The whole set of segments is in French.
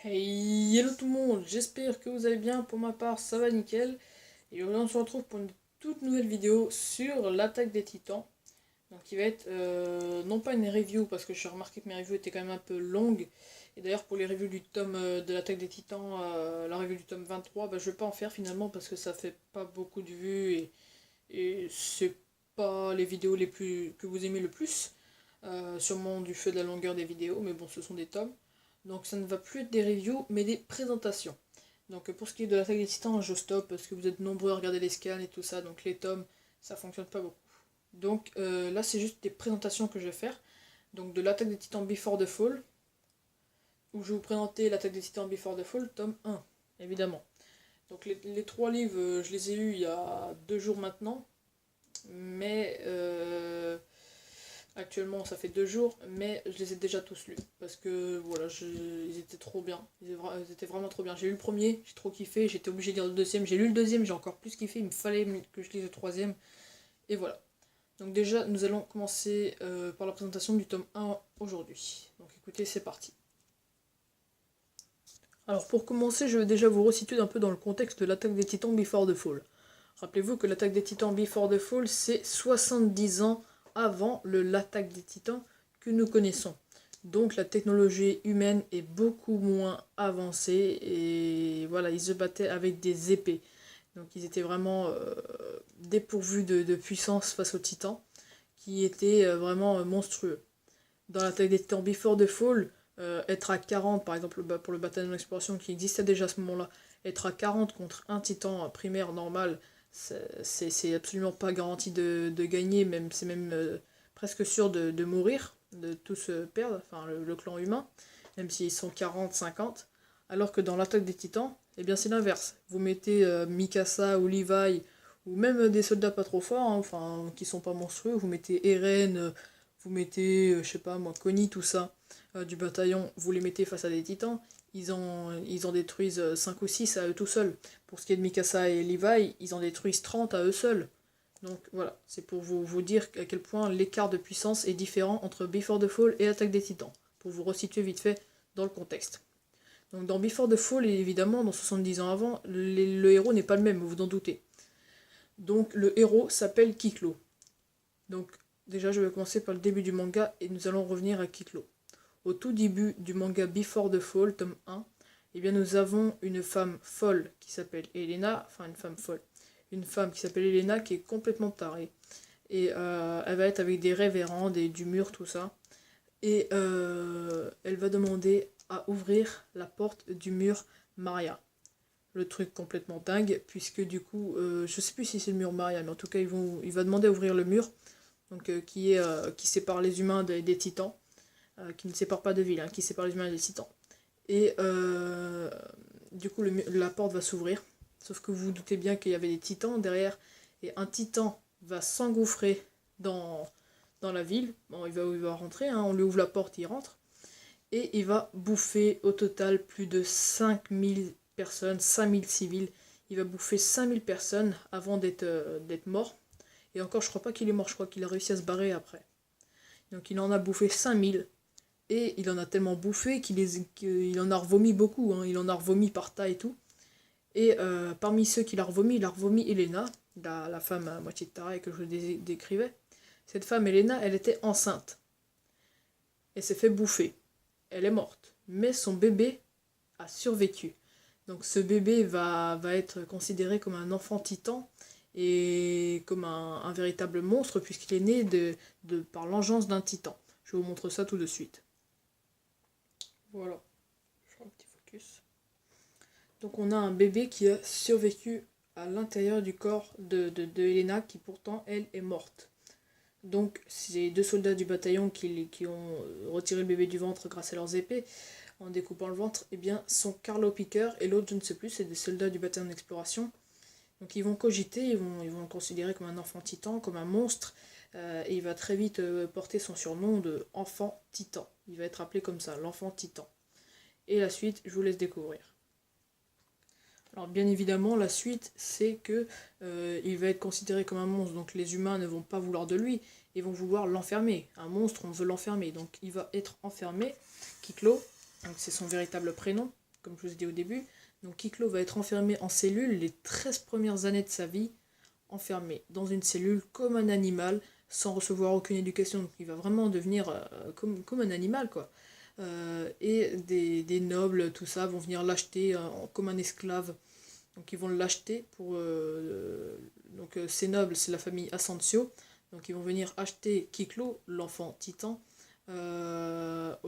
Hey, hello tout le monde, j'espère que vous allez bien, pour ma part ça va nickel. Et aujourd'hui on se retrouve pour une toute nouvelle vidéo sur l'attaque des titans. Donc qui va être non pas une review parce que j'ai remarqué que mes reviews étaient quand même un peu longues. Et d'ailleurs pour les reviews du tome de l'attaque des titans, la review du tome 23, bah, je vais pas en faire finalement parce que ça fait pas beaucoup de vues et c'est pas les vidéos les plus que vous aimez le plus. Sûrement du fait de la longueur des vidéos, mais bon ce sont des tomes. Donc ça ne va plus être des reviews, mais des présentations. Donc pour ce qui est de l'attaque des titans, je stoppe parce que vous êtes nombreux à regarder les scans et tout ça, donc les tomes, ça fonctionne pas beaucoup. Donc là c'est juste des présentations que je vais faire. Donc de l'attaque des titans Before the Fall, où je vais vous présenter l'attaque des titans Before the Fall, tome 1, évidemment. Donc les trois livres, je les ai eus il y a 2 jours maintenant, mais actuellement, ça fait 2 jours, mais je les ai déjà tous lus. Parce que voilà, ils étaient trop bien. Ils étaient vraiment trop bien. J'ai lu le premier, j'ai trop kiffé. J'étais obligé de lire le deuxième. J'ai lu le deuxième, j'ai encore plus kiffé. Il me fallait que je lise le troisième. Et voilà. Donc, déjà, nous allons commencer par la présentation du tome 1 aujourd'hui. Donc, écoutez, c'est parti. Alors, pour commencer, je vais déjà vous resituer un peu dans le contexte de l'attaque des titans Before the Fall. Rappelez-vous que l'attaque des titans Before the Fall, c'est 70 ans avant l'attaque des titans que nous connaissons. Donc la technologie humaine est beaucoup moins avancée et voilà, ils se battaient avec des épées. Donc ils étaient vraiment dépourvus de puissance face aux titans, qui étaient vraiment monstrueux. Dans l'attaque des titans Before the Fall, être à 40, par exemple pour le bataillon d'exploration qui existait déjà à ce moment-là, être à 40 contre un titan primaire normal, c'est absolument pas garanti de gagner, même c'est même presque sûr de mourir, de tous perdre, enfin le clan humain, même s'ils sont 40, 50. Alors que dans l'attaque des titans, eh bien c'est l'inverse. Vous mettez Mikasa ou Levi, ou même des soldats pas trop forts, hein, enfin qui sont pas monstrueux, vous mettez Eren, vous mettez, je sais pas moi, Connie, tout ça, du bataillon, vous les mettez face à des titans, ils en détruisent 5 ou 6 à eux tout seuls. Pour ce qui est de Mikasa et Levi, ils en détruisent 30 à eux seuls. Donc voilà, c'est pour vous dire à quel point l'écart de puissance est différent entre Before the Fall et l'attaque des titans, pour vous resituer vite fait dans le contexte. Donc dans Before the Fall, évidemment, dans 70 ans avant, le héros n'est pas le même, vous vous en doutez. Donc le héros s'appelle Kiklo. Donc déjà je vais commencer par le début du manga et nous allons revenir à Kiklo. Au tout début du manga Before the Fall, tome 1, eh bien nous avons une femme folle qui s'appelle Elena, enfin une femme folle, une femme qui s'appelle Elena qui est complètement tarée. Et elle va être avec des révérendes et du mur, tout ça. Et elle va demander à ouvrir la porte du mur Maria. Le truc complètement dingue, puisque du coup, je sais plus si c'est le mur Maria, mais en tout cas, il va demander à ouvrir le mur, donc qui sépare les humains des titans, qui ne sépare pas de ville, hein, qui sépare les humains des titans. Et du coup, la porte va s'ouvrir, sauf que vous vous doutez bien qu'il y avait des titans derrière, et un titan va s'engouffrer dans la ville. Bon, il va rentrer, hein, on lui ouvre la porte, il rentre. Et il va bouffer au total plus de 5000 personnes, 5000 civils. Il va bouffer 5000 personnes avant d'être mort. Et encore, je crois pas qu'il est mort, je crois qu'il a réussi à se barrer après. Donc il en a bouffé 5000. Et il en a tellement bouffé qu'il en a revomi beaucoup. Hein. Il en a revomi par tas et tout. Et parmi ceux qu'il a revomi, il a revomi Elena, la femme à moitié de tarée que je décrivais. Cette femme, Elena, elle était enceinte. Elle s'est fait bouffer. Elle est morte. Mais son bébé a survécu. Donc ce bébé va être considéré comme un enfant titan et comme un véritable monstre puisqu'il est né par l'engeance d'un titan. Je vous montre ça tout de suite. Voilà. Je fais un petit focus. Donc on a un bébé qui a survécu à l'intérieur du corps de Elena qui pourtant elle est morte. Donc ces deux soldats du bataillon qui ont retiré le bébé du ventre grâce à leurs épées en découpant le ventre, eh bien sont Carlo Picker et l'autre je ne sais plus, c'est des soldats du bataillon d'exploration. Donc ils vont cogiter, ils vont le considérer comme un enfant titan, comme un monstre, et il va très vite porter son surnom de enfant titan. Il va être appelé comme ça, l'enfant titan. Et la suite, je vous laisse découvrir. Alors bien évidemment, la suite, c'est que il va être considéré comme un monstre, donc les humains ne vont pas vouloir de lui, ils vont vouloir l'enfermer. Un monstre, on veut l'enfermer, donc il va être enfermé. Kiklo, donc c'est son véritable prénom, comme je vous ai dit au début. Donc Kiklo va être enfermé en cellule les 13 premières années de sa vie, enfermé dans une cellule comme un animal, sans recevoir aucune éducation. Donc il va vraiment devenir comme un animal, quoi. Et des nobles, tout ça, vont venir l'acheter comme un esclave. Donc ils vont l'acheter pour... ces nobles, c'est la famille Asensio. Donc ils vont venir acheter Kiklo, l'enfant titan, à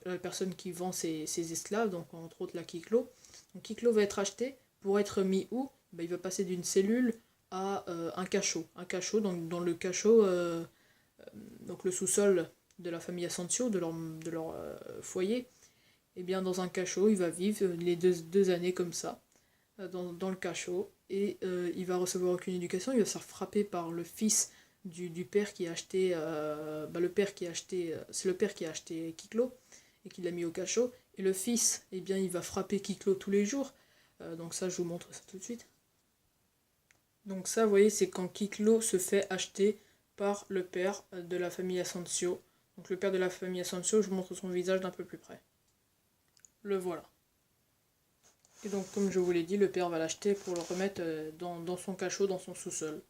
la personne qui vend ses esclaves, donc entre autres la Kiklo. Donc Kiklo va être acheté pour être mis où? Il va passer d'une cellule à un cachot. Un cachot, donc dans le cachot, donc le sous-sol de la famille Asensio, de leur foyer. Et bien dans un cachot, il va vivre les deux années comme ça, dans le cachot, et il va recevoir aucune éducation. Il va se faire frapper par le fils du père qui a acheté, c'est le père qui a acheté Kiklo et qui l'a mis au cachot. Et le fils, eh bien, il va frapper Kiklo tous les jours. Donc ça, je vous montre ça tout de suite. Donc ça, vous voyez, c'est quand Kiklo se fait acheter par le père de la famille Asensio. Donc le père de la famille Asensio, je vous montre son visage d'un peu plus près. Le voilà. Et donc, comme je vous l'ai dit, le père va l'acheter pour le remettre dans son cachot, dans son sous-sol.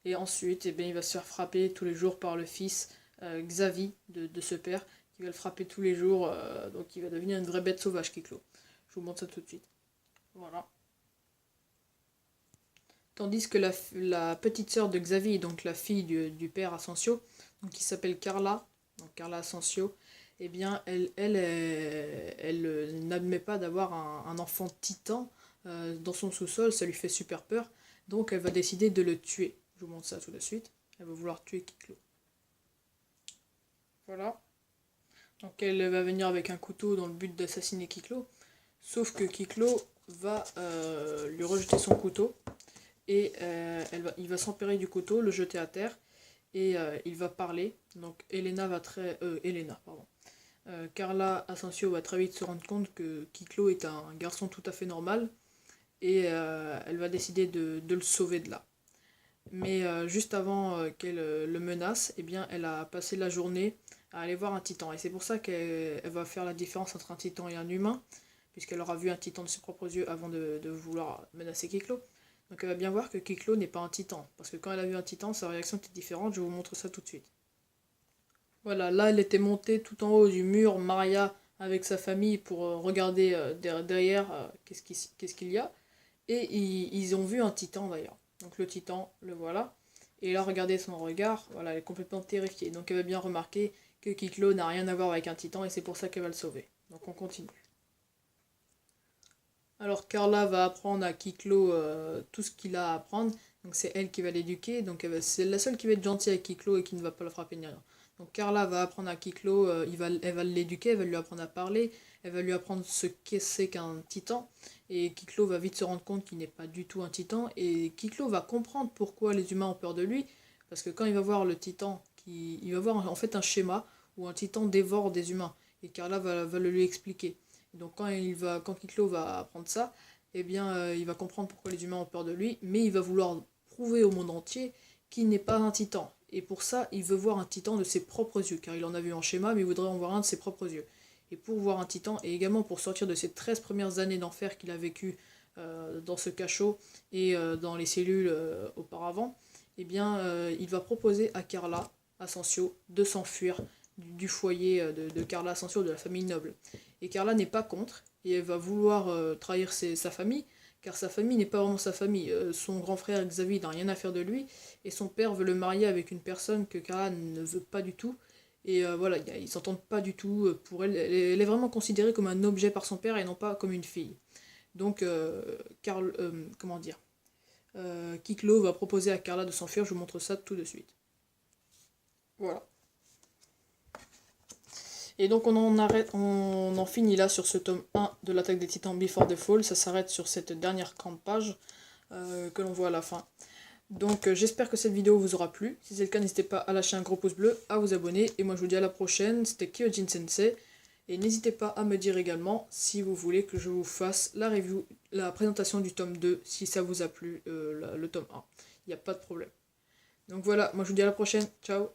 Et ensuite, eh bien, il va se faire frapper tous les jours par le fils Xavi de ce père, qui va le frapper tous les jours, donc il va devenir une vraie bête sauvage, Kiklo. Je vous montre ça tout de suite. Voilà. Tandis que la petite sœur de Xavi, donc la fille du père Asensio, donc qui s'appelle Carla, donc Carla Asensio, eh bien, elle n'admet pas d'avoir un enfant titan dans son sous-sol, ça lui fait super peur, donc elle va décider de le tuer. Je vous montre ça tout de suite. Elle va vouloir tuer Kiklo. Voilà. Donc elle va venir avec un couteau dans le but d'assassiner Kiklo. Sauf que Kiklo va lui rejeter son couteau. Et il va s'emparer du couteau, le jeter à terre. Et il va parler. Donc Carla Asensio va très vite se rendre compte que Kiklo est un garçon tout à fait normal. Et elle va décider de le sauver de là. Mais juste avant qu'elle le menace, eh bien, elle a passé la journée à aller voir un titan. Et c'est pour ça qu'elle va faire la différence entre un titan et un humain, puisqu'elle aura vu un titan de ses propres yeux avant de vouloir menacer Kiklo. Donc elle va bien voir que Kiklo n'est pas un titan, parce que quand elle a vu un titan, sa réaction était différente. Je vous montre ça tout de suite. Voilà, là elle était montée tout en haut du mur, Maria avec sa famille pour regarder derrière qu'est-ce qu'il y a. Et ils ont vu un titan d'ailleurs. Donc le titan, le voilà. Et là, regardez son regard, voilà, elle est complètement terrifiée. Donc elle va bien remarquer que Kiklo n'a rien à voir avec un titan et c'est pour ça qu'elle va le sauver. Donc on continue. Alors Carla va apprendre à Kiklo tout ce qu'il a à apprendre. Donc c'est elle qui va l'éduquer. Donc c'est la seule qui va être gentille avec Kiklo et qui ne va pas le frapper ni rien. Donc Carla va apprendre à Kiklo, elle va l'éduquer, elle va lui apprendre à parler, elle va lui apprendre ce qu'est qu'un titan. Et Kiklo va vite se rendre compte qu'il n'est pas du tout un titan. Et Kiklo va comprendre pourquoi les humains ont peur de lui. Parce que quand il va voir le titan, il va voir en fait un schéma où un titan dévore des humains. Et Carla va le lui expliquer. Et donc quand Kiklo va apprendre ça, eh bien il va comprendre pourquoi les humains ont peur de lui. Mais il va vouloir prouver au monde entier qu'il n'est pas un titan. Et pour ça, il veut voir un titan de ses propres yeux. Car il en a vu en schéma, mais il voudrait en voir un de ses propres yeux. Et pour voir un titan, et également pour sortir de ces 13 premières années d'enfer qu'il a vécu dans ce cachot et dans les cellules auparavant, eh bien, il va proposer à Carla Asensio de s'enfuir du foyer de Carla Asensio, de la famille noble. Et Carla n'est pas contre, et elle va vouloir trahir sa famille, car sa famille n'est pas vraiment sa famille. Son grand frère Xavier n'a rien à faire de lui, et son père veut le marier avec une personne que Carla ne veut pas du tout. Et voilà, ils s'entendent pas du tout. Pour elle, elle est vraiment considérée comme un objet par son père et non pas comme une fille. Donc, Kiklo va proposer à Carla de s'enfuir. Je vous montre ça tout de suite. Voilà. Et donc on en finit là sur ce tome 1 de l'attaque des titans Before the Fall. Ça s'arrête sur cette dernière grande page que l'on voit à la fin. Donc j'espère que cette vidéo vous aura plu. Si c'est le cas, n'hésitez pas à lâcher un gros pouce bleu, à vous abonner. Et moi je vous dis à la prochaine, c'était Kyojin Sensei. Et n'hésitez pas à me dire également si vous voulez que je vous fasse la présentation du tome 2, si ça vous a plu, le tome 1. Il n'y a pas de problème. Donc voilà, moi je vous dis à la prochaine, ciao.